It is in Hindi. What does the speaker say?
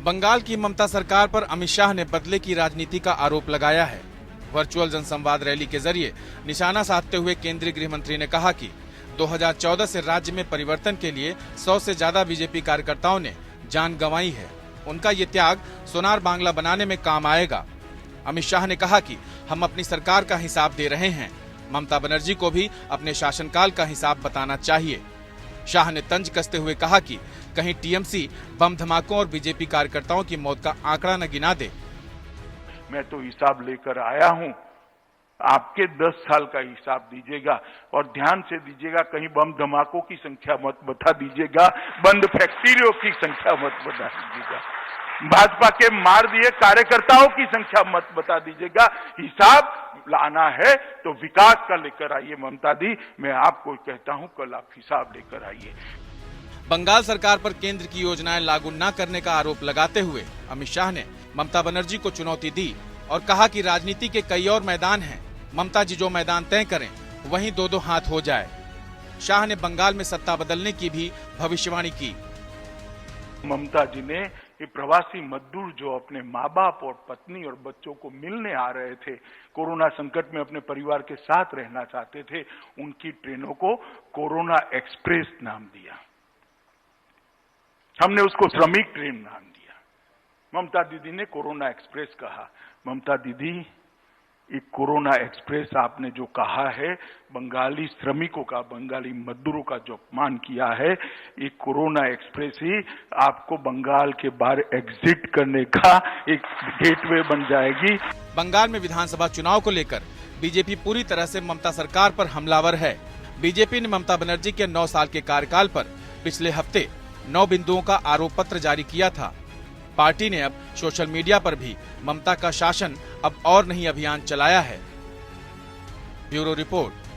बंगाल की ममता सरकार पर अमित शाह ने बदले की राजनीति का आरोप लगाया है। वर्चुअल जनसंवाद रैली के जरिए निशाना साधते हुए केंद्रीय गृह मंत्री ने कहा कि 2014 से राज्य में परिवर्तन के लिए 100 से ज्यादा बीजेपी कार्यकर्ताओं ने जान गंवाई है। उनका ये त्याग सोनार बांग्ला बनाने में काम आएगा। अमित शाह ने कहा कि हम अपनी सरकार का हिसाब दे रहे हैं, ममता बनर्जी को भी अपने शासनकाल का हिसाब बताना चाहिए। शाह ने तंज कसते हुए कहा कि कहीं टीएमसी बम धमाकों और बीजेपी कार्यकर्ताओं की मौत का आंकड़ा न गिना दे। मैं तो हिसाब लेकर आया हूं, आपके 10 साल का हिसाब दीजिएगा और ध्यान से दीजिएगा, कहीं बम धमाकों की संख्या मत बता दीजिएगा, बंद फैक्ट्रियों की संख्या मत बता दीजिएगा, भाजपा के मार दिए कार्यकर्ताओं की संख्या मत बता दीजिएगा। हिसाब लाना है तो विकास का लेकर आइए ममता दी, मैं आपको कहता हूं कल आप हिसाब लेकर आइए। बंगाल सरकार पर केंद्र की योजनाएं लागू न करने का आरोप लगाते हुए अमित शाह ने ममता बनर्जी को चुनौती दी और कहा कि राजनीति के कई और मैदान हैं, ममता जी जो मैदान तय करें वहीं दो हाथ हो जाए। शाह ने बंगाल में सत्ता बदलने की भी भविष्यवाणी की। ममता जी ने ये प्रवासी मजदूर जो अपने माँ बाप और पत्नी और बच्चों को मिलने आ रहे थे, कोरोना संकट में अपने परिवार के साथ रहना चाहते थे, उनकी ट्रेनों को कोरोना एक्सप्रेस नाम दिया। हमने उसको श्रमिक ट्रेन नाम दिया। ममता दीदी ने कोरोना एक्सप्रेस कहा। ममता दीदी, एक कोरोना एक्सप्रेस आपने जो कहा है, बंगाली श्रमिकों का, बंगाली मजदूरों का जो अपमान किया है, एक कोरोना एक्सप्रेस ही आपको बंगाल के बाहर एग्जिट करने का एक गेटवे बन जाएगी। बंगाल में विधानसभा चुनाव को लेकर बीजेपी पूरी तरह से ममता सरकार पर हमलावर है। बीजेपी ने ममता बनर्जी के 9 साल के कार्यकाल पर पिछले हफ्ते 9 बिंदुओं का आरोप पत्र जारी किया था। पार्टी ने अब सोशल मीडिया पर भी ममता का शासन अब और नहीं अभियान चलाया है। Bureau report.